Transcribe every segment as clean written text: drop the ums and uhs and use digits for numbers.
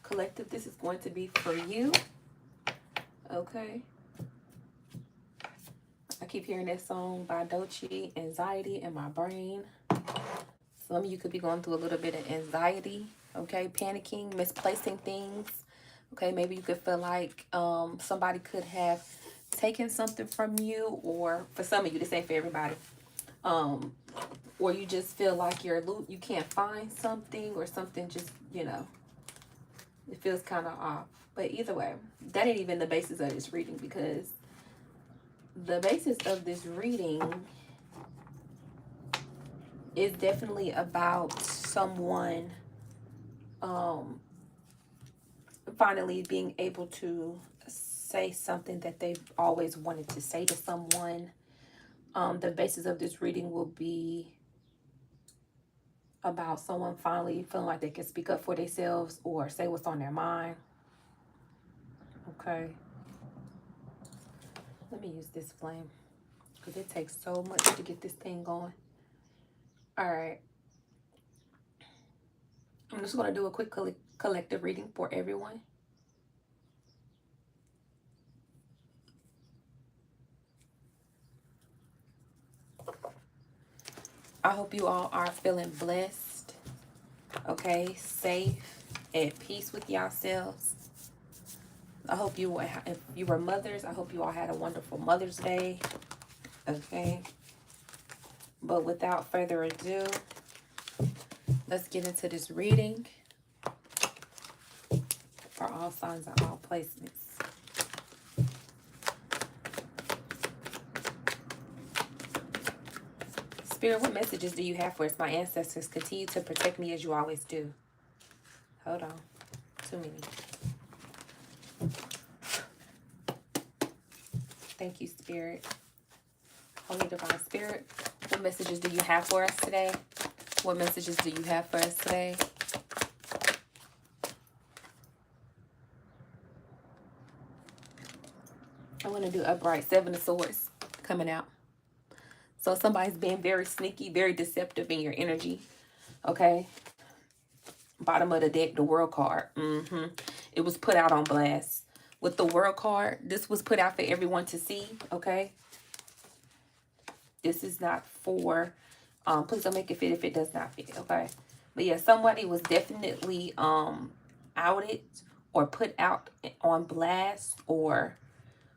Collective, this is going to be for you. Okay. I keep hearing that song by Doechii, Anxiety in My Brain. Some of you could be going through a little bit of anxiety, okay? Panicking, misplacing things. Okay, maybe you could feel like somebody could have taken something from you, or for some of you, this ain't for everybody. Or you just feel like you can't find something, or something just, it feels kind of off. But either way, that ain't even the basis of this reading, because the basis of this reading is definitely about someone finally being able to say something that they've always wanted to say to someone. The basis of this reading will be about someone finally feeling like they can speak up for themselves or say what's on their mind. Okay. Let me use this flame because it takes so much to get this thing going. All right. I'm just going to do a quick collective reading for everyone. I hope you all are feeling blessed, okay, safe, at peace with yourselves. I hope if you were mothers, I hope you all had a wonderful Mother's Day, okay. But without further ado, let's get into this reading for all signs and all placements. Spirit, what messages do you have for us? My ancestors, continue to protect me as you always do. Hold on. Too many. Thank you, Spirit. Holy Divine Spirit, what messages do you have for us today? What messages do you have for us today? I'm going to do upright, 7 of Swords coming out. So somebody's being very sneaky, very deceptive in your energy. Okay. Bottom of the deck, the World card. It was put out on blast. With the World card, this was put out for everyone to see. Okay. This is not for, please don't make it fit if it does not fit. Okay. But yeah, somebody was definitely outed or put out on blast, or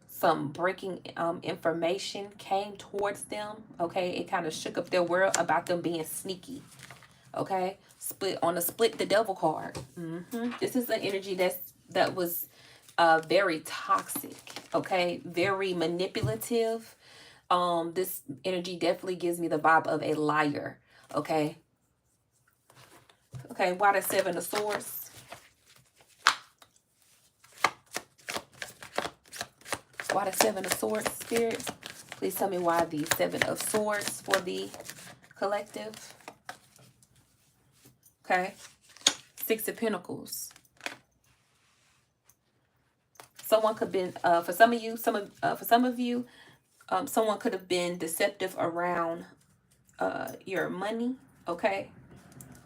some breaking information came towards them. Okay, it kind of shook up their world about them being sneaky. Okay, split the devil card. This is an energy that was very toxic. Okay, very manipulative. This energy definitely gives me the vibe of a liar. Okay. Okay, why the 7 of Swords? Why the 7 of Swords, Spirit? Please tell me why the 7 of Swords for the collective. Okay. 6 of Pentacles. Someone could have been, for some of you, someone could have been deceptive around your money. Okay.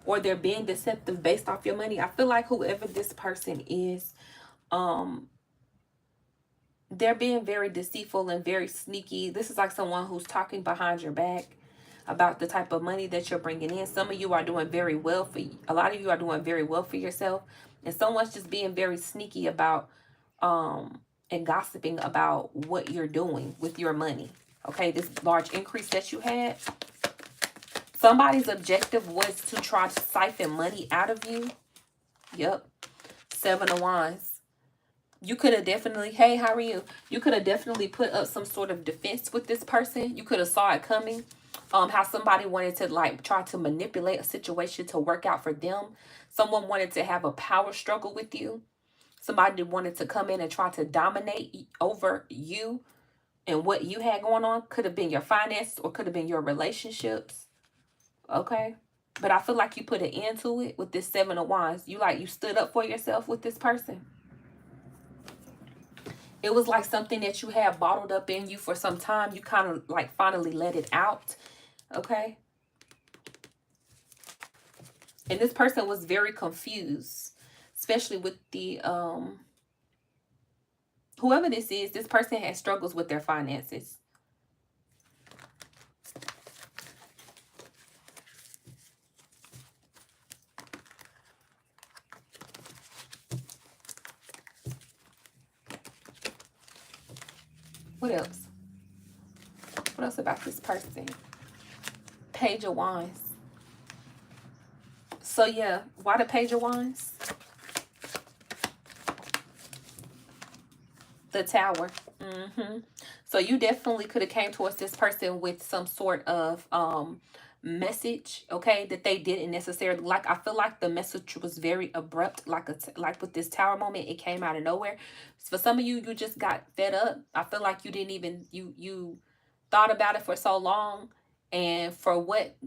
Or they're being deceptive based off your money. I feel like whoever this person is, they're being very deceitful and very sneaky. This is like someone who's talking behind your back about the type of money that you're bringing in. Some of you are doing very well a lot of you are doing very well for yourself. And someone's just being very sneaky about, and gossiping about what you're doing with your money. Okay, this large increase that you had. Somebody's objective was to try to siphon money out of you. Yep. 7 of Wands. You could have definitely, hey, how are you? You could have definitely put up some sort of defense with this person. You could have saw it coming. How somebody wanted to try to manipulate a situation to work out for them. Someone wanted to have a power struggle with you. Somebody wanted to come in and try to dominate over you and what you had going on. Could have been your finances or could have been your relationships. Okay. But I feel like you put an end to it with this 7 of Wands. You stood up for yourself with this person. It was like something that you had bottled up in you for some time. You kind of finally let it out. Okay. And this person was very confused. especially with the whoever this is, this person has struggles with their finances. What else? What else about this person? Page of Wands. So yeah, why the Page of Wands? The Tower. So you definitely could have came towards this person with some sort of message, okay, that they didn't necessarily like. I feel like the message was very abrupt, like with this Tower moment, it came out of nowhere. For some of you, you just got fed up. I feel like you didn't even you thought about it for so long, and for what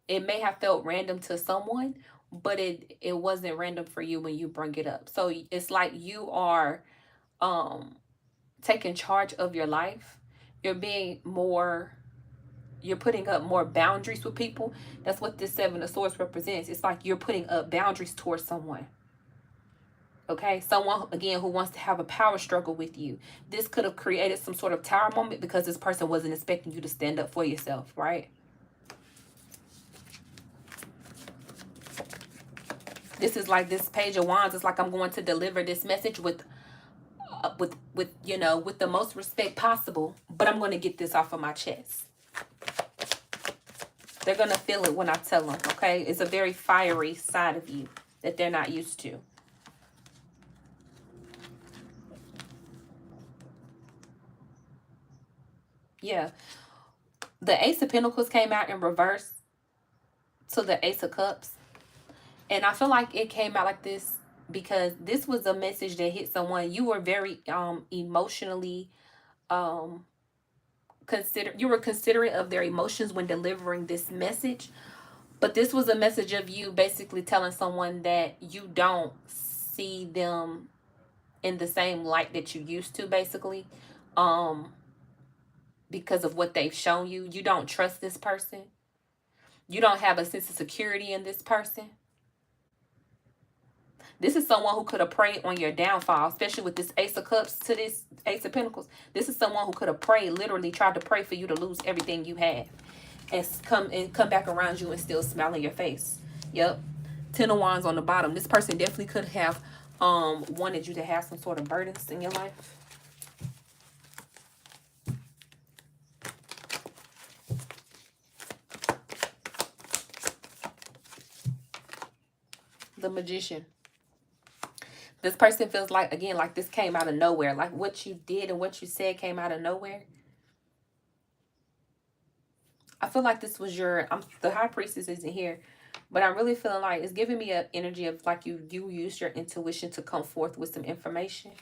it may have felt random to someone, but it wasn't random for you when you bring it up. So it's like you are taking charge of your life. You're being more, you're putting up more boundaries with people. That's what this Seven of Swords represents. It's like you're putting up boundaries towards someone. Okay, someone again who wants to have a power struggle with you. This could have created some sort of Tower moment because this person wasn't expecting you to stand up for yourself, right? This is like this Page of Wands. It's like I'm going to deliver this message with you know, with the most respect possible, but I'm going to get this off of my chest. They're going to feel it when I tell them, okay? It's a very fiery side of you that they're not used to. Yeah. The Ace of Pentacles came out in reverse to the Ace of Cups. And I feel like it came out like this because this was a message that hit someone. You were very emotionally you were considerate of their emotions when delivering this message. But this was a message of you basically telling someone that you don't see them in the same light that you used to, basically. Because of what they've shown you. You don't trust this person. You don't have a sense of security in this person. This is someone who could have prayed on your downfall, especially with this Ace of Cups to this Ace of Pentacles. This is someone who could have prayed, literally tried to pray for you to lose everything you have and come back around you and still smile in your face. Yep. Ten of Wands on the bottom. This person definitely could have wanted you to have some sort of burdens in your life. The Magician. This person feels like, again, like this came out of nowhere. Like what you did and what you said came out of nowhere. I feel like this was your, the High Priestess isn't here, but I'm really feeling like it's giving me an energy of like you used your intuition to come forth with some information.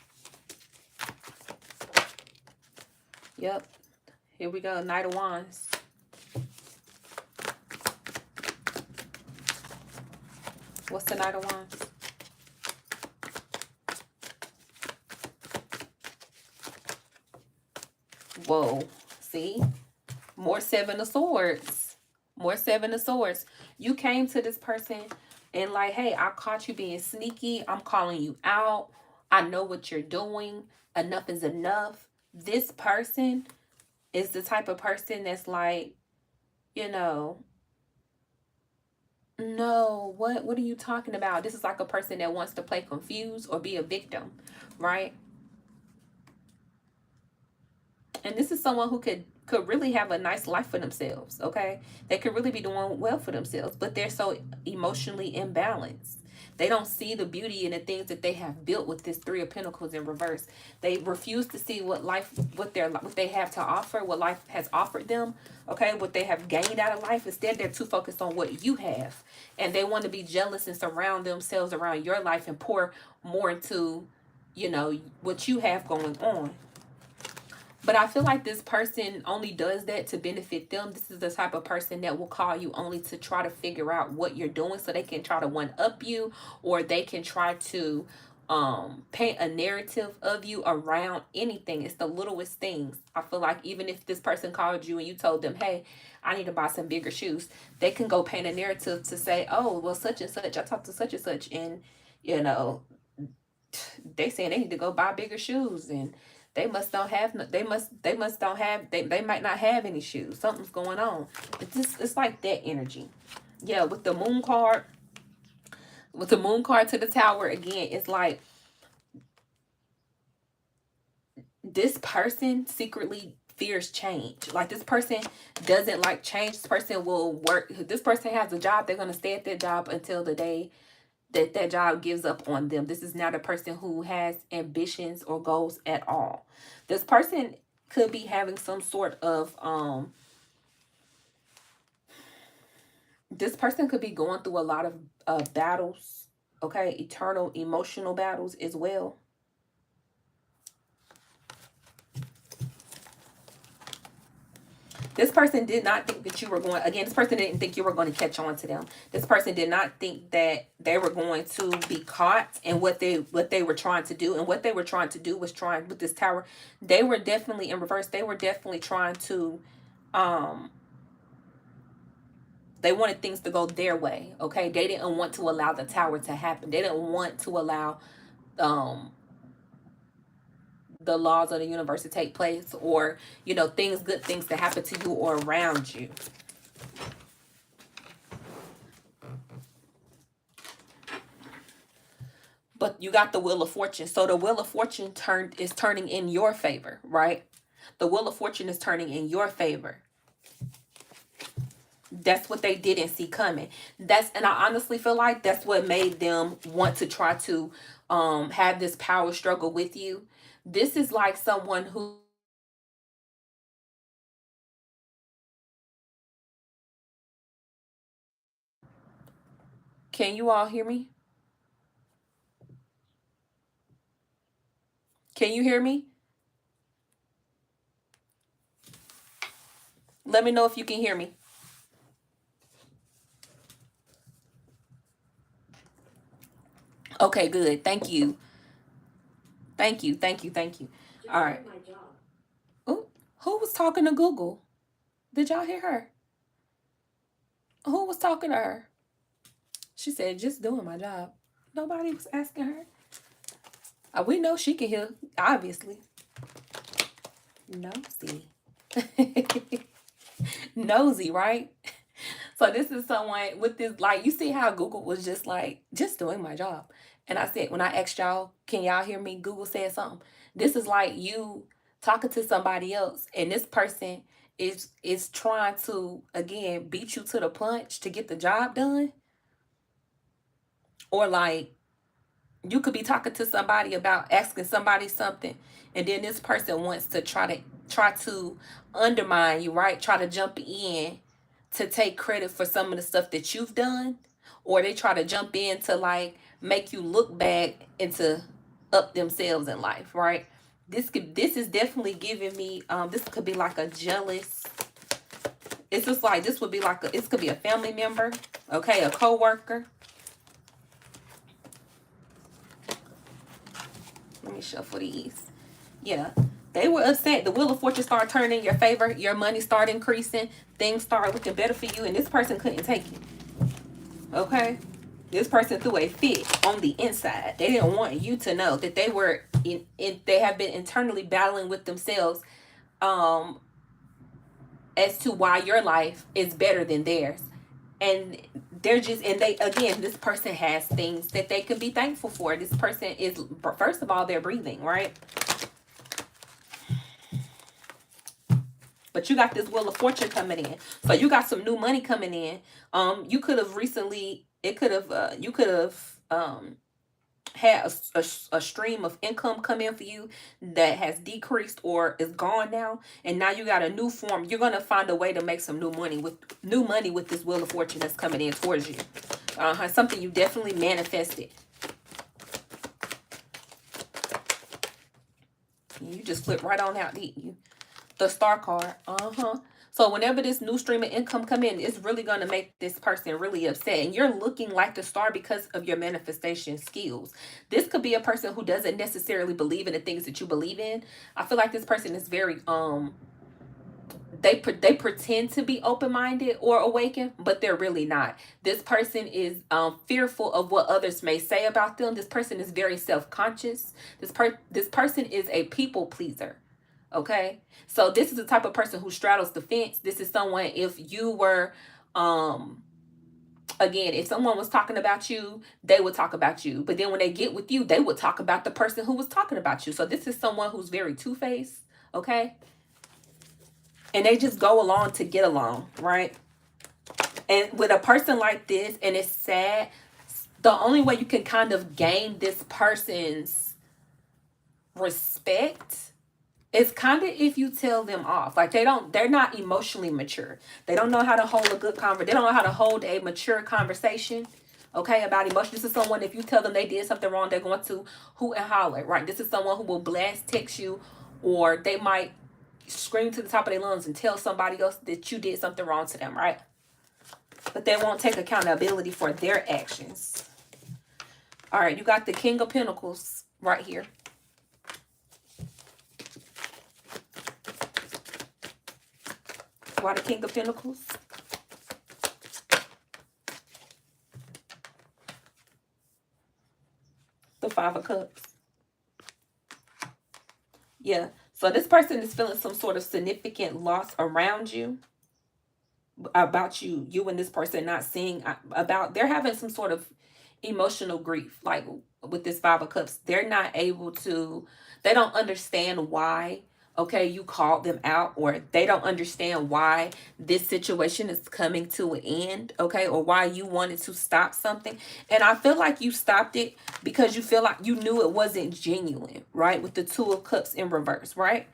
Yep. Here we go. Knight of Wands. What's the Knight of Wands? Whoa. See? More Seven of Swords. More Seven of Swords. You came to this person and like, hey, I caught you being sneaky. I'm calling you out. I know what you're doing. Enough is enough. This person is the type of person that's like, you know, no, what are you talking about? This is like a person that wants to play confused or be a victim, right? And this is someone who could really have a nice life for themselves, okay? They could really be doing well for themselves, but they're so emotionally imbalanced. They don't see the beauty in the things that they have built with this Three of Pentacles in reverse. They refuse to see what they have to offer, what life has offered them, okay? What they have gained out of life. Instead, they're too focused on what you have. And they want to be jealous and surround themselves around your life and pour more into, you know, what you have going on. But I feel like this person only does that to benefit them. This is the type of person that will call you only to try to figure out what you're doing so they can try to one-up you, or they can try to paint a narrative of you around anything. It's the littlest things. I feel like even if this person called you and you told them, hey, I need to buy some bigger shoes, they can go paint a narrative to say, oh, well, such and such, I talked to such and such, and You know, they saying they need to go buy bigger shoes, and they must don't have they must don't have they might not have any shoes. Something's going on. It's like that energy. Yeah, with the moon card, to the tower again, it's like this person secretly fears change. Like this person doesn't like change. This person will work. This person has a job. They're gonna stay at that job until the day that job gives up on them. This is not a person who has ambitions or goals at all. This person could be having some sort of this person could be going through a lot of battles, okay, eternal emotional battles as well. This person did not think that you were going, again, this person didn't think you were going to catch on to them. This person did not think that they were going to be caught in what they were trying to do. And what they were trying to do was trying with this tower. They were definitely in reverse. They were definitely trying to they wanted things to go their way. Okay. They didn't want to allow the tower to happen. They didn't want to allow the laws of the universe to take place, or good things to happen to you or around you. But you got the Wheel of Fortune. So the Wheel of Fortune is turning in your favor, right? The Wheel of Fortune is turning in your favor. That's what they didn't see coming. And I honestly feel like that's what made them want to try to have this power struggle with you. This is like someone who, can you all hear me? Can you hear me? Let me know if you can hear me. Okay, good. Thank you. Thank you. Thank you. Thank you. All right. Oh, who was talking to Google? Did y'all hear her? Who was talking to her? She said, just doing my job. Nobody was asking her. We know she can hear, obviously. Nosy. Nosy, right? So this is someone with this, like, you see how Google was just like, just doing my job. And I said, when I asked y'all, can y'all hear me? Google said something. This is like you talking to somebody else, and this person is trying to, again, beat you to the punch to get the job done. Or like, you could be talking to somebody about asking somebody something, and then this person wants to try to undermine you, right? Try to jump in to take credit for some of the stuff that you've done, or they try to jump in to like make you look bad and to up themselves in life, right? This is definitely giving me this could be like a jealous, it's just like this would be like this could be a family member, okay, a co-worker. Let me shuffle these. Yeah. They were upset. The Wheel of Fortune started turning in your favor. Your money started increasing. Things started looking better for you. And this person couldn't take it. Okay? This person threw a fit on the inside. They didn't want you to know that they were they have been internally battling with themselves as to why your life is better than theirs. And they're just, and they, again, this person has things that they can be thankful for. This person is, first of all, they're breathing, right? But you got this Wheel of Fortune coming in. So you got some new money coming in. You could have recently, you could have had a stream of income come in for you that has decreased or is gone now, and now you got a new form. You're gonna find a way to make some new money with this Wheel of Fortune that's coming in towards you. Something you definitely manifested. You just flip right on out, didn't you? The Star card. So whenever this new stream of income come in, it's really going to make this person really upset. And you're looking like the star because of your manifestation skills. This could be a person who doesn't necessarily believe in the things that you believe in. I feel like this person is very they pretend to be open-minded or awakened, but they're really not. This person is fearful of what others may say about them. This person is very self-conscious. This person is a people pleaser. Okay, so this is the type of person who straddles the fence. This is someone, if you were again, if someone was talking about you, they would talk about you, but then when they get with you, they would talk about the person who was talking about you. So this is someone who's very two-faced. Okay, and they just go along to get along, right? And with a person like this, and it's sad, the only way you can kind of gain this person's respect is kind of if you tell them off. Like they're not emotionally mature. They don't know how to hold a good conversation. They don't know how to hold a mature conversation, okay, about emotion. This is someone, if you tell them they did something wrong, they're going to hoot and holler, right? This is someone who will blast text you, or they might scream to the top of their lungs and tell somebody else that you did something wrong to them, right? But they won't take accountability for their actions. All right, you got the King of Pentacles right here. Why the King of Pentacles? The Five of Cups. Yeah, so this person is feeling some sort of significant loss around you, about you and this person not seeing about, they're having some sort of emotional grief. Like with this Five of Cups, they're not able to, they don't understand why, okay, you called them out, or they don't understand why this situation is coming to an end, okay, or why you wanted to stop something. And I feel like you stopped it because you feel like you knew it wasn't genuine, right? With the Two of Cups in reverse, right?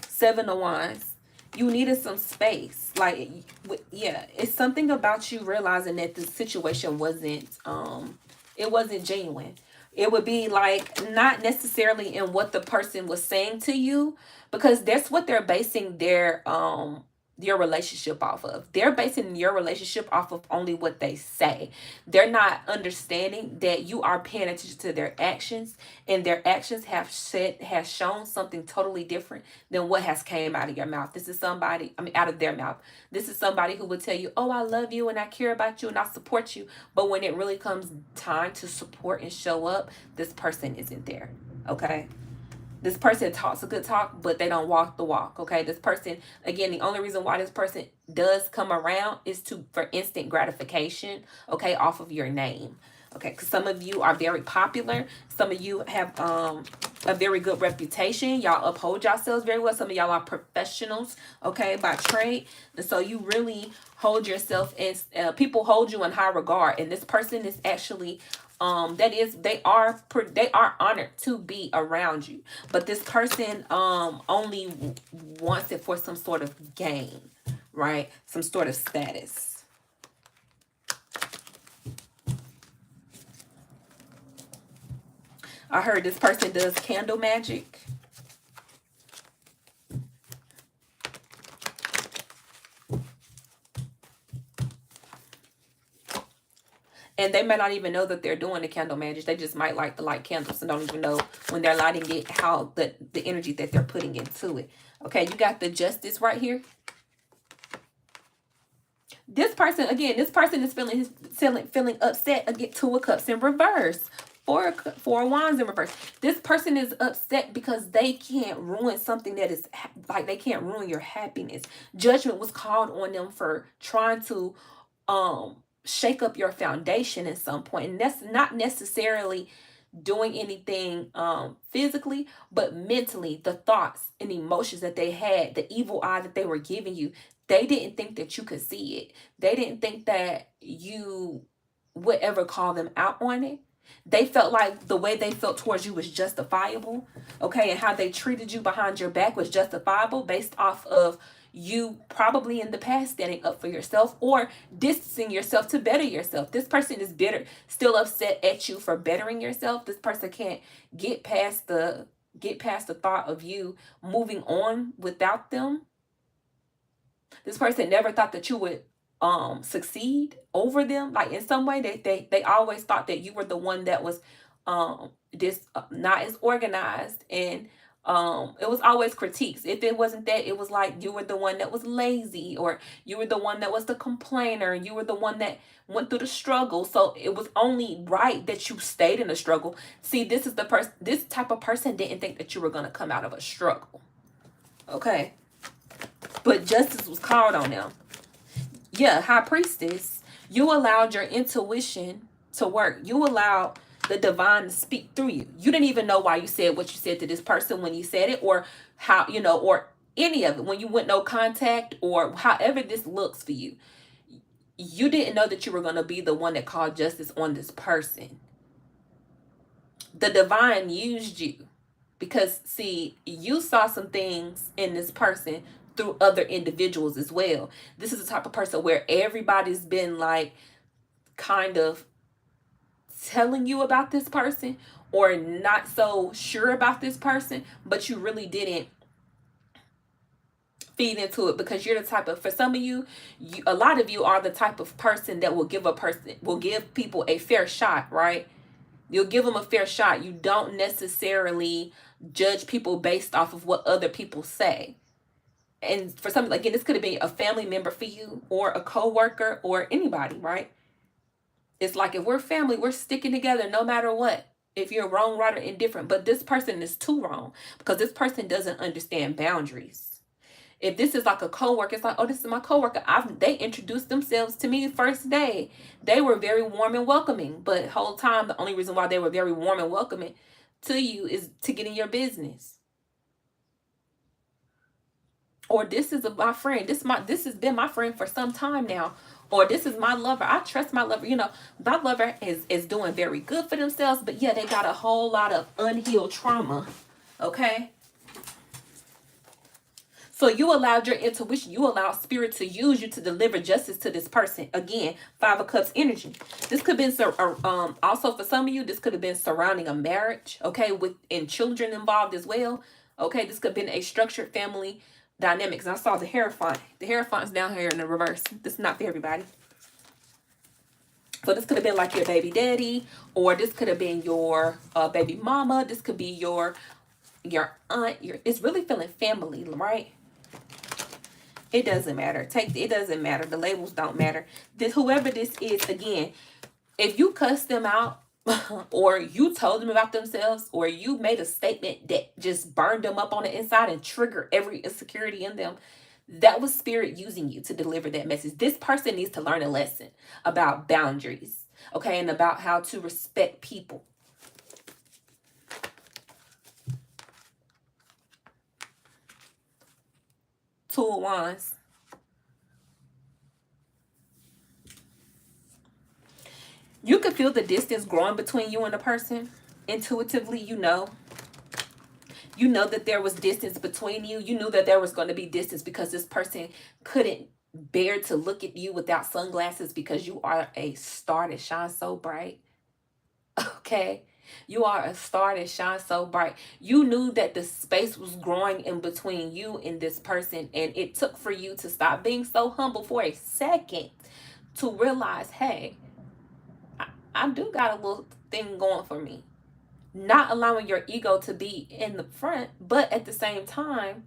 Seven of Wands. You needed some space. Like, yeah, it's something about you realizing that the situation wasn't it wasn't genuine. It would be like not necessarily in what the person was saying to you, because that's what they're basing their relationship off of. They're basing your relationship off of only what they say. They're not understanding that you are paying attention to their actions, and their actions has shown something totally different than what has came out of your mouth. This is somebody, I mean, out of their mouth. This is somebody who would tell you, oh, I love you and I care about you and I support you. But when it really comes time to support and show up, this person isn't there. Okay. This person talks a good talk, but they don't walk the walk. Okay. This person, again, the only reason why this person does come around is for instant gratification, okay, off of your name. Okay, because some of you are very popular. Some of you have a very good reputation. Y'all uphold yourselves very well. Some of y'all are professionals, okay, by trade. And so you really hold yourself, and people hold you in high regard. And this person is actually they are honored to be around you. But this person only wants it for some sort of gain, right? Some sort of status. I heard this person does candle magic. And they may not even know that they're doing the candle magic. They just might like to light candles and don't even know when they're lighting it how the energy that they're putting into it. Okay, you got the Justice right here. This person, again, this person is feeling upset. Again, Two of Cups in reverse. Four of Wands in reverse. This person is upset because they can't ruin something that is like, they can't ruin your happiness. Judgment was called on them for trying to shake up your foundation at some point. And that's not necessarily doing anything physically, but mentally, the thoughts and emotions that they had, the evil eye that they were giving you, they didn't think that you could see it. They didn't think that you would ever call them out on it. They felt like the way they felt towards you was justifiable, okay, and how they treated you behind your back was justifiable based off of you probably in the past standing up for yourself or distancing yourself to better yourself. This person is bitter, still upset at you for bettering yourself. This person can't get past the thought of you moving on without them. This person never thought that you would succeed over them. Like in some way, they always thought that you were the one that was not as organized and It was always critiques. If it wasn't that, it was like you were the one that was lazy, or you were the one that was the complainer, you were the one that went through the struggle. So it was only right that you stayed in the struggle. See, this is the person, this type of person didn't think that you were going to come out of a struggle. Okay, but justice was called on them. Yeah, high priestess, you allowed your intuition to work. You allowed the divine to speak through you. You didn't even know why you said what you said to this person when you said it, or how, or any of it, when you went no contact, or however this looks for you. You didn't know that you were going to be the one that called justice on this person. The divine used you because, see, you saw some things in this person through other individuals as well. This is the type of person where everybody's been like kind of telling you about this person, or not so sure about this person, but you really didn't feed into it, because you're the type of, for some of you, a lot of you are the type of person that will give people a fair shot, right? You'll give them a fair shot. You don't necessarily judge people based off of what other people say. And for some, again, this could have been a family member for you, or a coworker, or anybody, right? It's like, if we're family, we're sticking together no matter what. If you're wrong, right, or indifferent. But this person is too wrong, because this person doesn't understand boundaries. If this is like a coworker, it's like, oh, this is my coworker. They introduced themselves to me the first day. They were very warm and welcoming, but the whole time, the only reason why they were very warm and welcoming to you is to get in your business. Or this is my friend. This has been my friend for some time now. Or this is my lover. I trust my lover. My lover is doing very good for themselves, but yeah, they got a whole lot of unhealed trauma. Okay. So you allowed your intuition, you allowed spirit to use you to deliver justice to this person. Again, 5 of Cups energy. This could have been, also for some of you, this could have been surrounding a marriage, okay, and children involved as well. Okay, this could have been a structured family dynamics. And I saw the Hierophant. The Hierophant's down here in the reverse. This is not for everybody. So this could have been like your baby daddy, or this could have been your baby mama. This could be your aunt. It's really feeling family, right? It doesn't matter. It doesn't matter. The labels don't matter. Whoever this is, again, if you cuss them out, or you told them about themselves, or you made a statement that just burned them up on the inside and triggered every insecurity in them, that was spirit using you to deliver that message. This person needs to learn a lesson about boundaries, okay, and about how to respect people. Two of Wands. You could feel the distance growing between you and the person. Intuitively, you know that there was distance between you. You knew that there was going to be distance because this person couldn't bear to look at you without sunglasses, because you are a star that shines so bright. Okay. You are a star that shines so bright. You knew that the space was growing in between you and this person, and it took for you to stop being so humble for a second to realize, hey, I do got a little thing going for me. Not allowing your ego to be in the front, but at the same time,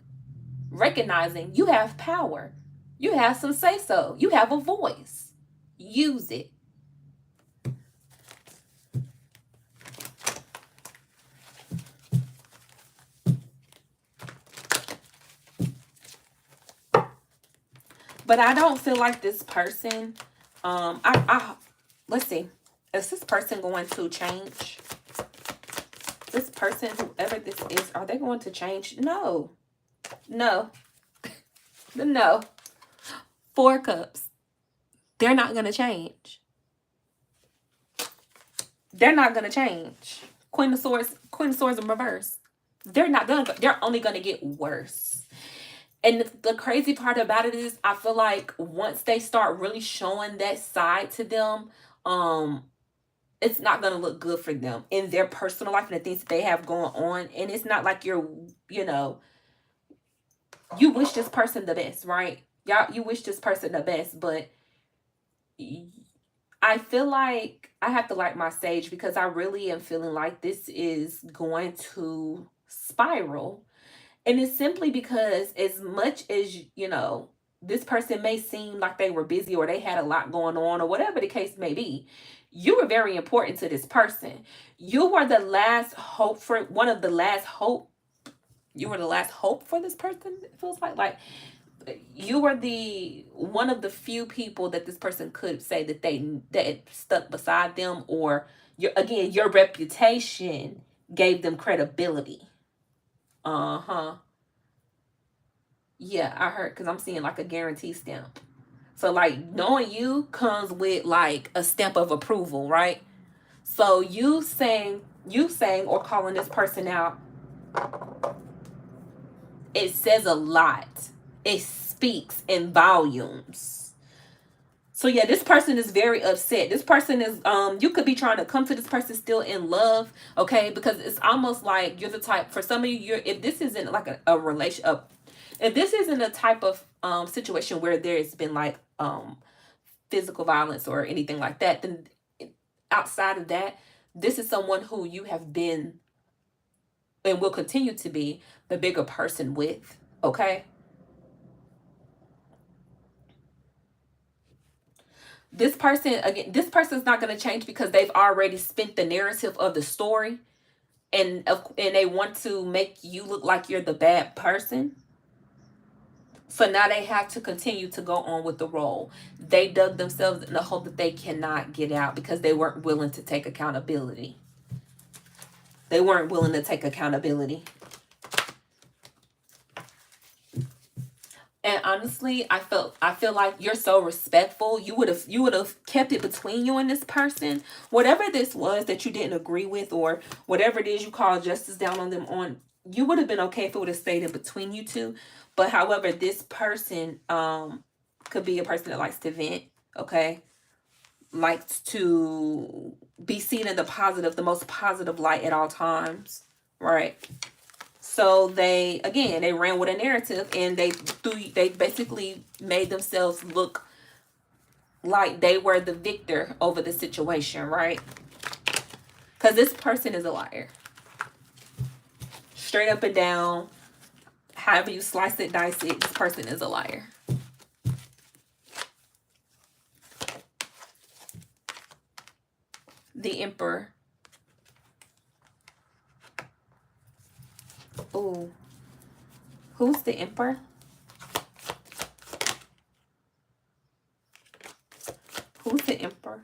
recognizing you have power. You have some say so. You have a voice. Use it. But I don't feel like this person, let's see. Is this person going to change? This person, whoever this is, are they going to change? No. No. No. 4 Cups. They're not going to change. They're not going to change. Queen of Swords in reverse. They're only going to get worse. And the crazy part about it is, I feel like once they start really showing that side to them, it's not going to look good for them in their personal life and the things that they have going on. And it's not like you wish this person the best, right? You wish this person the best, but I feel like I have to light my sage, because I really am feeling like this is going to spiral. And it's simply because, as much as, this person may seem like they were busy or they had a lot going on or whatever the case may be, you were very important to this person. You were the last hope for one of the last hope. You were the last hope for this person. It feels like you were the one of the few people that this person could say that that stuck beside them, or your reputation gave them credibility. Uh-huh. Yeah, I heard, because I'm seeing like a guarantee stamp. So like knowing you comes with like a stamp of approval, right? So you saying or calling this person out, it says a lot. It speaks in volumes. So yeah, this person is very upset. This person is you could be trying to come to this person still in love, okay? Because it's almost like you're the type, for some of you, if this isn't like a relation, if this isn't a type of situation where there's been like physical violence or anything like that, then outside of that, this is someone who you have been and will continue to be the bigger person with, okay? This person's not going to change because they've already spent the narrative of the story, and they want to make you look like you're the bad person. So now they have to continue to go on with the role. They dug themselves in a hole that they cannot get out because they weren't willing to take accountability. They weren't willing to take accountability. And honestly, I feel like you're so respectful. You would have kept it between you and this person. Whatever this was that you didn't agree with, or whatever it is you call justice down on them on, you would have been okay if it would have stayed in between you two. But however, this person could be a person that likes to vent, okay? Likes to be seen in the most positive light at all times, right? So they ran with a narrative, and they basically made themselves look like they were the victor over the situation, right? Because this person is a liar. Straight up and down, however you slice it, dice it, this person is a liar. The Emperor. Ooh. Who's the Emperor? Who's the Emperor?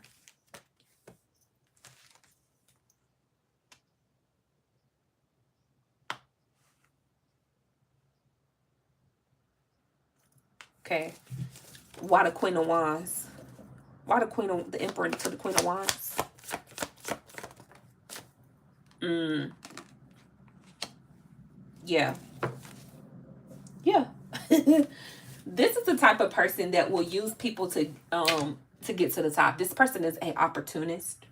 Okay. Why the Queen of Wands? Why the Emperor to the Queen of Wands? Yeah. Yeah. This is the type of person that will use people to get to the top. This person is an opportunist.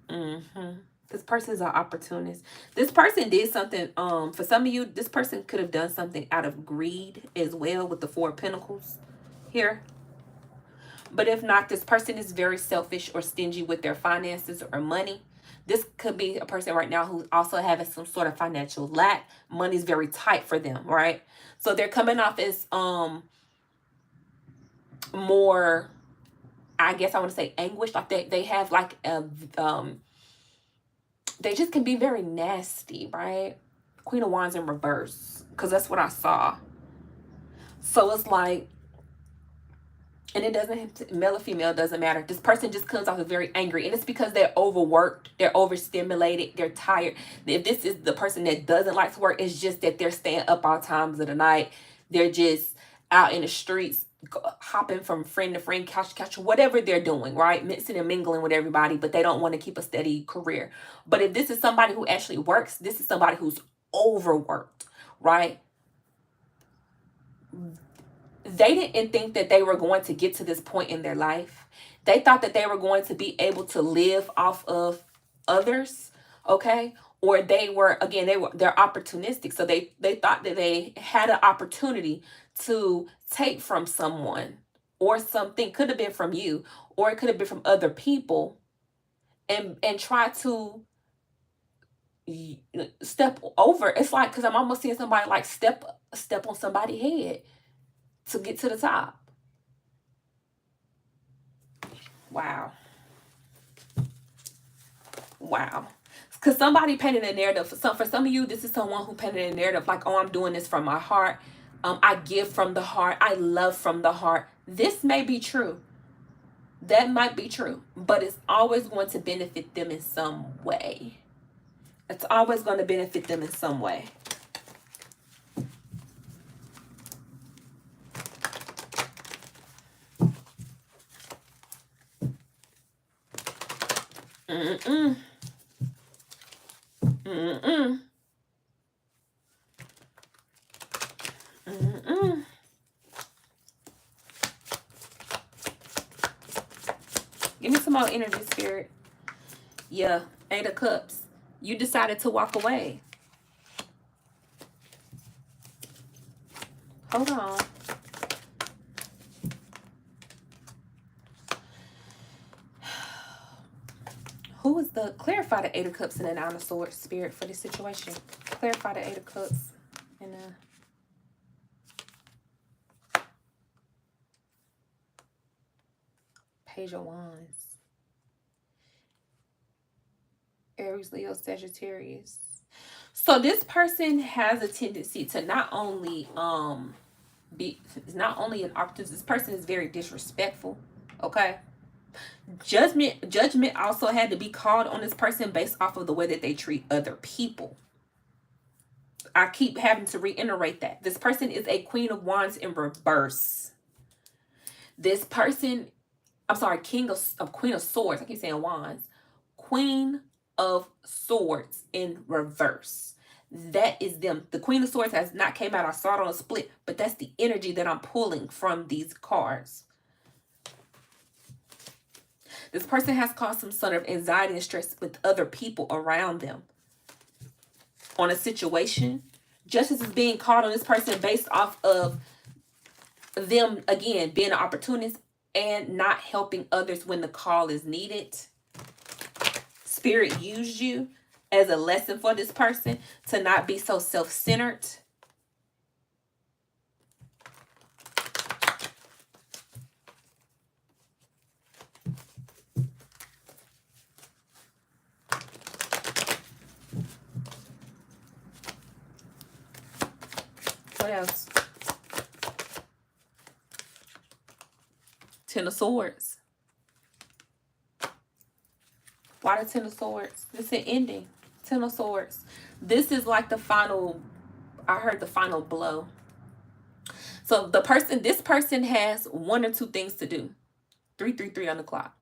This person is an opportunist. This person did something, for some of you, this person could have done something out of greed as well, with the Four of Pentacles here. But if not, this person is very selfish or stingy with their finances or money. This could be a person right now who also having some sort of financial lack. Money's very tight for them, right? So they're coming off as more, I guess I want to say, anguish. Like they have like a they just can be very nasty, right? Queen of Wands in reverse, because that's what I saw. So it's like, and it doesn't, male or female, doesn't matter. This person just comes off as very angry, and it's because they're overworked, they're overstimulated, they're tired. If this is the person that doesn't like to work, it's just that they're staying up all times of the night. They're just out in the streets, hopping from friend to friend, couch to couch, whatever they're doing, right? Mixing and mingling with everybody, but they don't want to keep a steady career. But if this is somebody who actually works, this is somebody who's overworked, right? They didn't think that they were going to get to this point in their life. They thought that they were going to be able to live off of others, okay? Or they're opportunistic. So they thought that they had an opportunity to take from someone, or something. Could have been from you, or it could have been from other people, and try to step over. It's like, because I'm almost seeing somebody like step on somebody's head to get to the top. Wow. Wow. Because somebody painted a narrative. For some of you, this is someone who painted a narrative like, oh, I'm doing this from my heart. I give from the heart. I love from the heart. This may be true. That might be true. But it's always going to benefit them in some way. It's always going to benefit them in some way. Mm-mm. Mm-mm. Mm-mm. Give me some more energy, Spirit. Yeah, 8 of Cups. You decided to walk away. Hold on. Who is the... Clarify the 8 of Cups and the 9 of Swords, Spirit, for this situation. Clarify the 8 of Cups and the... Page of Wands. Aries, Leo, Sagittarius. So this person has a tendency to not only not only an opportunist. This person is very disrespectful. Okay. Judgment also had to be called on this person based off of the way that they treat other people. I keep having to reiterate that. This person is a Queen of Wands in reverse. This person, I'm sorry, Queen of Swords. I keep saying Wands. Queen of Swords in reverse. That is them. The Queen of Swords has not came out. I saw it on a split, but that's the energy that I'm pulling from these cards. This person has caused some sort of anxiety and stress with other people around them on a situation. Justice is being called on this person based off of them, again, being an opportunist and not helping others when the call is needed. Spirit used you as a lesson for this person to not be so self-centered. What else? 10 of Swords. Why the 10 of Swords? This is an ending. 10 of Swords. This is like the final, I heard the final blow. So this person has 1 or 2 things to do. 333 on the clock.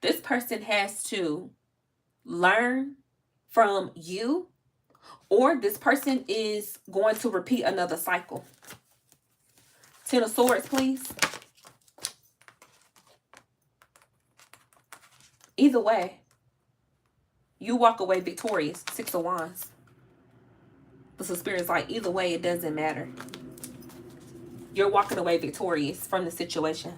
This person has to learn from you, or this person is going to repeat another cycle. 10 of Swords, please. Either way, you walk away victorious. 6 of Wands. The Spirit is like, either way, it doesn't matter. You're walking away victorious from the situation.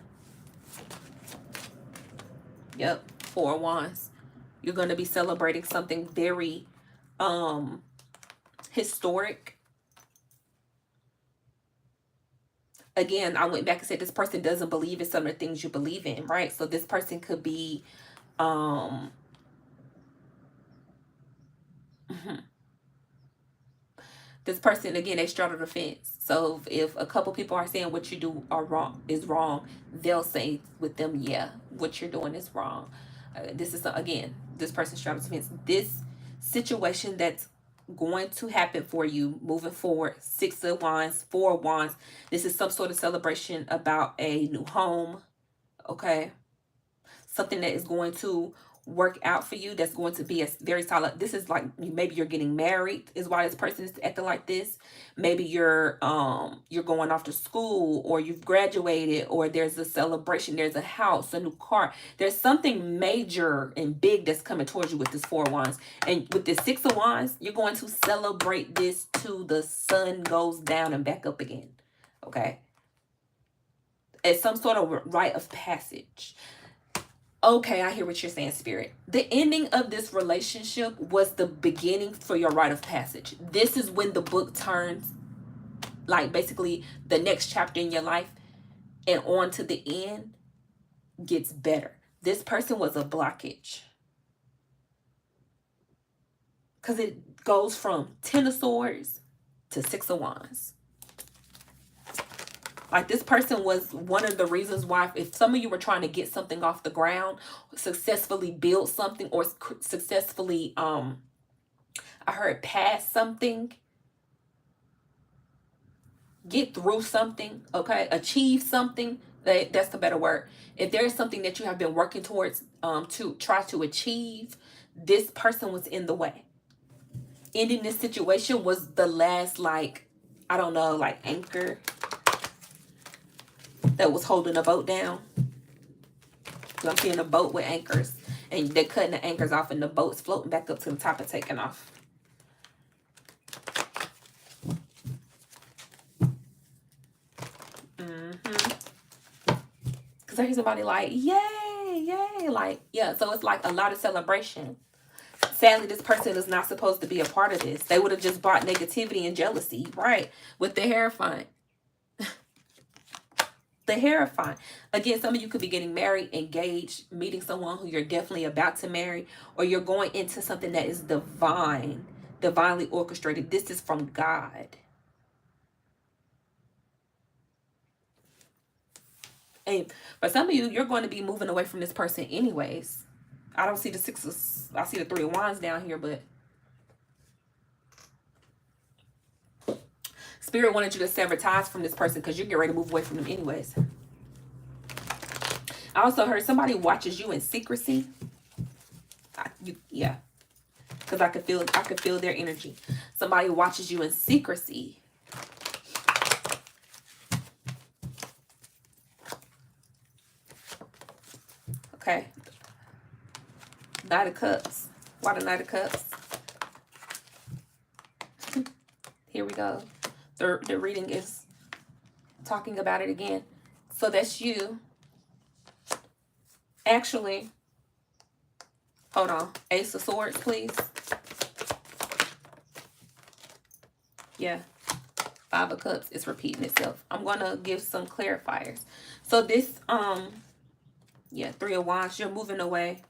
Yep. 4 of Wands. You're going to be celebrating something very historic. Again, I went back and said this person doesn't believe in some of the things you believe in, right? So this person could be this person, again, they straddle the fence. So if a couple people are saying what you do is wrong, they'll say with them, yeah, what you're doing is wrong. This is, again, this person straddles the fence. This situation that's going to happen for you moving forward. 6 of Wands, 4 of Wands. This is some sort of celebration about a new home. Okay. Something that is going to work out for you, that's going to be a very solid. This is like, maybe you're getting married is why this person is acting like this. Maybe you're going off to school, or you've graduated, or there's a celebration, there's a house, a new car. There's something major and big that's coming towards you with this 4 of Wands. And with this 6 of Wands, you're going to celebrate this till the sun goes down and back up again. Okay. It's some sort of rite of passage. Okay, I hear what you're saying, Spirit. The ending of this relationship was the beginning for your rite of passage. This is when the book turns, like basically the next chapter in your life and on to the end gets better. This person was a blockage. Because it goes from 10 of swords to 6 of wands. Like, this person was one of the reasons why, if some of you were trying to get something off the ground, successfully build something, or successfully, I heard pass something, get through something, okay, achieve something, that's the better word. If there is something that you have been working towards, to try to achieve, this person was in the way. Ending this situation was the last, like, I don't know, like anchor that was holding the boat down. So I'm seeing a boat with anchors, and they're cutting the anchors off, and the boat's floating back up to the top and taking off. Because I hear somebody like, yay, yay. Like, yeah, so it's like a lot of celebration. Sadly, this person is not supposed to be a part of this. They would have just brought negativity and jealousy, right? With the Hierophant. The Hierophant. Again, some of you could be getting married, engaged, meeting someone who you're definitely about to marry, or you're going into something that is divine, divinely orchestrated. This is from God. And for some of you, you're going to be moving away from this person anyways. I don't see the sixes. I see the 3 of wands down here, but Spirit wanted you to sever ties from this person because you're getting ready to move away from them anyways. I also heard somebody watches you in secrecy. Yeah, because I could feel their energy. Somebody watches you in secrecy. Okay. Knight of Cups. Why the Knight of Cups? Here we go. The reading is talking about it again. So that's you. Actually, hold on. Ace of Swords, please. Yeah. 5 of Cups is repeating itself. I'm going to give some clarifiers. So this, yeah, 3 of Wands, you're moving away.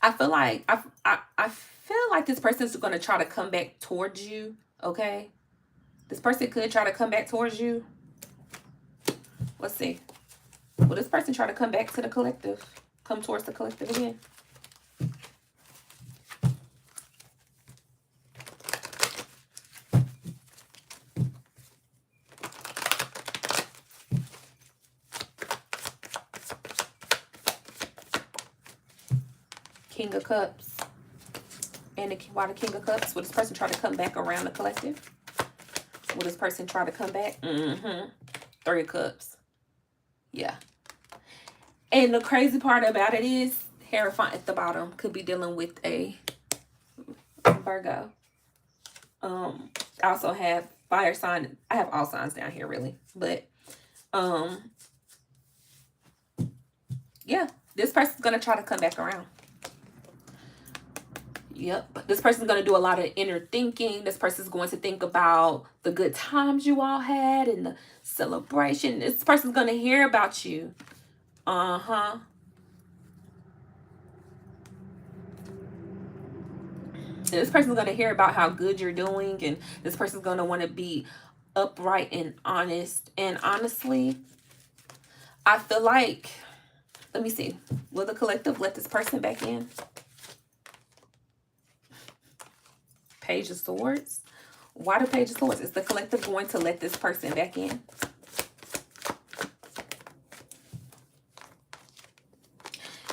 I feel like I feel like this person's going to try to come back towards you, okay? This person could try to come back towards you. Let's see. Will this person try to come back to the collective? Come towards the collective again? King of Cups. And why the King of Cups? Will this person try to come back around the collective? Will this person try to come back? 3 of Cups. Yeah. And the crazy part about it is, Hierophant at the bottom could be dealing with a Virgo. I also have fire sign. I have all signs down here, really. But, yeah. This person's going to try to come back around. Yep. This person's going to do a lot of inner thinking. This person's going to think about the good times you all had and the celebration. This person's going to hear about you. This person's going to hear about how good you're doing. And this person's going to want to be upright and honest. And honestly, I feel like, let me see. Will the collective let this person back in? Page of Swords. Why the Page of Swords? Is the collective going to let this person back in?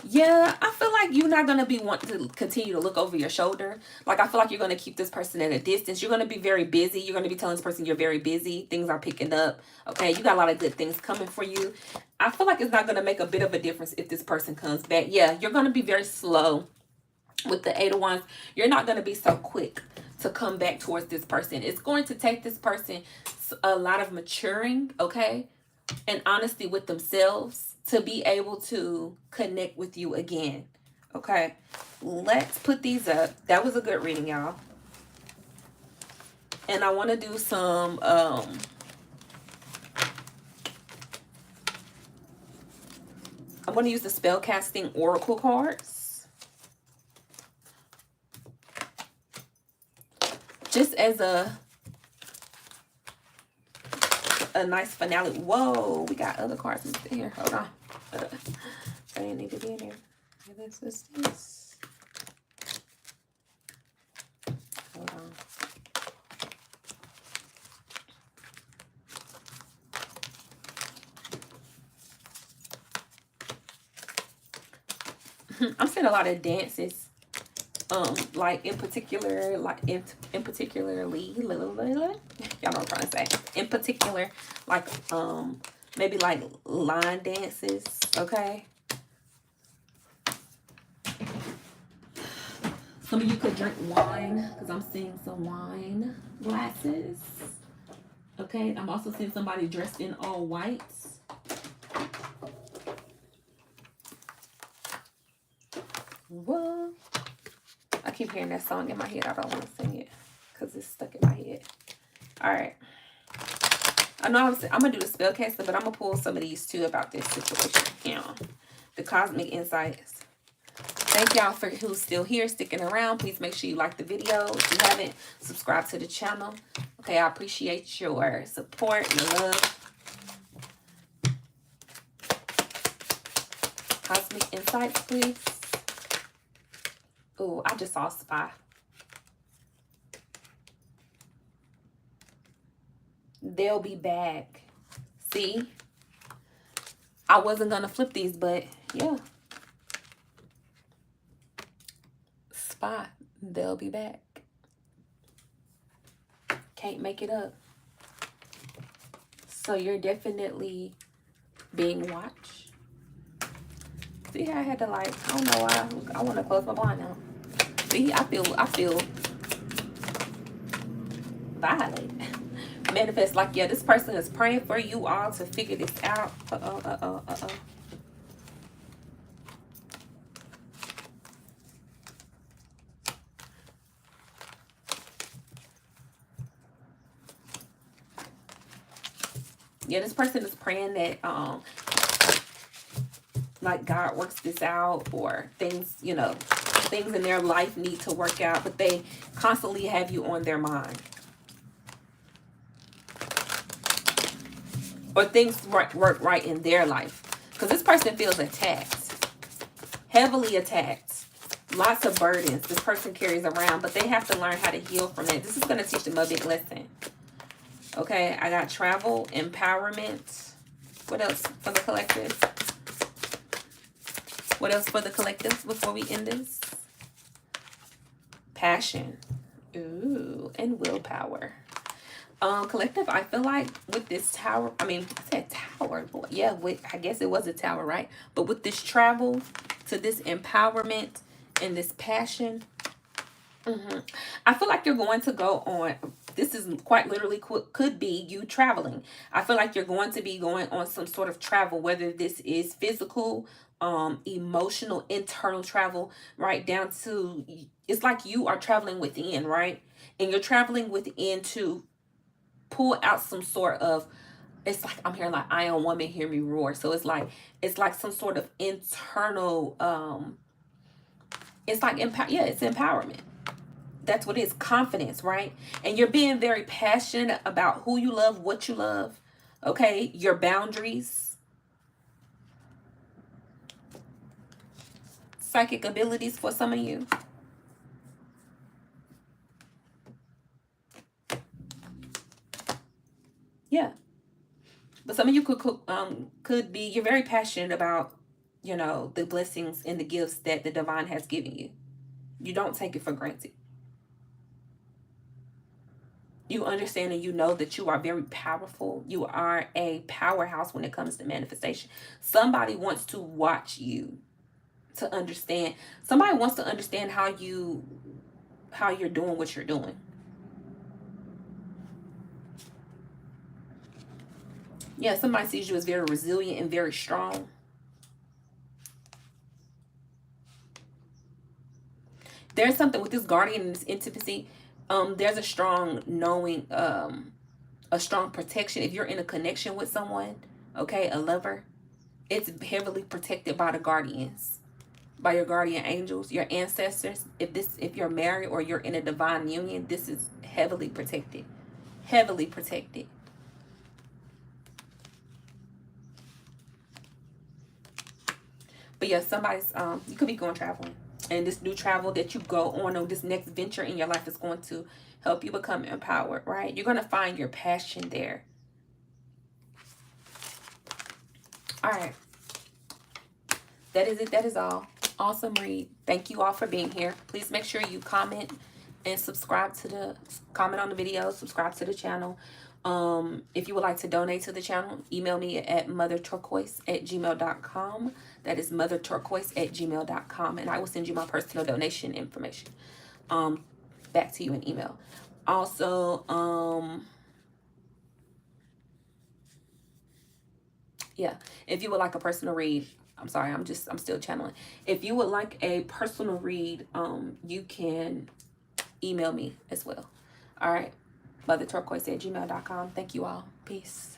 Yeah, I feel like you're not going to be wanting to continue to look over your shoulder. Like, I feel like you're going to keep this person at a distance. You're going to be very busy. You're going to be telling this person you're very busy. Things are picking up. Okay, you got a lot of good things coming for you. I feel like it's not going to make a bit of a difference if this person comes back. Yeah, you're going to be very slow with the 8 of Wands. You're not going to be so quick to come back towards this person. It's going to take this person a lot of maturing, okay? and honesty with themselves to be able to connect with you again. Okay, let's put these up. That was a good reading, y'all. And I want to do some I'm going to use the spell casting oracle cards just as a nice finale. Whoa, we got other cards in here. Hold on. They didn't need to be in here. This. Hold on. I'm seeing a lot of dances. Like in particular, in particularly, y'all know what I'm trying to say. In particular, like maybe like line dances. Okay. Some of you could drink wine because I'm seeing some wine glasses. Okay, I'm also seeing somebody dressed in all white. What? I keep hearing that song in my head. I don't want to sing it because it's stuck in my head. All right. I know I'm going to do the spell casting, but I'm going to pull some of these too about this situation. The cosmic insights. Thank y'all for who's still here, sticking around. Please make sure you like the video. If you haven't, subscribe to the channel. Okay, I appreciate your support, your love. Cosmic insights, please. Oh, I just saw Spy. They'll be back. See? I wasn't going to flip these, but yeah. Spy. They'll be back. Can't make it up. So you're definitely being watched. See how I had to like, I don't know why. I want to close my blind now. See, I feel violated. Manifest like, yeah, this person is praying for you all to figure this out. Yeah, this person is praying that like God works this out, or things, you know, things in their life need to work out, but they constantly have you on their mind. Or things work right in their life. Because this person feels attacked. Heavily attacked. Lots of burdens this person carries around, but they have to learn how to heal from that. This is going to teach them a big lesson. Okay, I got travel, empowerment. What else for the collective? What else for the collective before we end this? Passion. Ooh, and willpower. Collective, I feel like with this tower, I mean, I said tower, boy. Yeah, I guess it was a tower, right? But with this travel to this empowerment and this passion, I feel like you're going to go on, this is quite literally could be you traveling. I feel like you're going to be going on some sort of travel, whether this is physical, emotional, internal travel, right down to, it's like you are traveling within, right? And you're traveling within to pull out some sort of, it's like I'm hearing like Iron Woman hear me roar. So it's like some sort of internal it's like it's empowerment. That's what it is. Confidence, right? And you're being very passionate about who you love, what you love. Okay, your boundaries, psychic abilities for some of you. Yeah. But some of you could be, you're very passionate about, you know, the blessings and the gifts that the divine has given you. You don't take it for granted. You understand and you know that you are very powerful. You are a powerhouse when it comes to manifestation. Somebody wants to watch you to understand. Somebody wants to understand how you're doing what you're doing. Yeah, somebody sees you as very resilient and very strong. There's something with this guardian and this intimacy. There's a strong knowing, a strong protection. If you're in a connection with someone, okay, a lover, it's heavily protected by the guardians, by your guardian angels, your ancestors. If you're married or you're in a divine union, this is heavily protected. Heavily protected. But yeah, somebody's you could be going traveling. And this new travel that you go on, or this next venture in your life, is going to help you become empowered, right? You're going to find your passion there. All right. That is it. That is all. Awesome read. Thank you all for being here. Please make sure you comment and subscribe to the, comment on the video, subscribe to the channel. If you would like to donate to the channel, email me at motherturquoise@gmail.com. That is motherturquoise@gmail.com, and I will send you my personal donation information back to you in email. Also, yeah, if you would like a personal read, I'm sorry, I'm still channeling. If you would like a personal read, you can email me as well. All right, motherturquoise@gmail.com. Thank you all. Peace.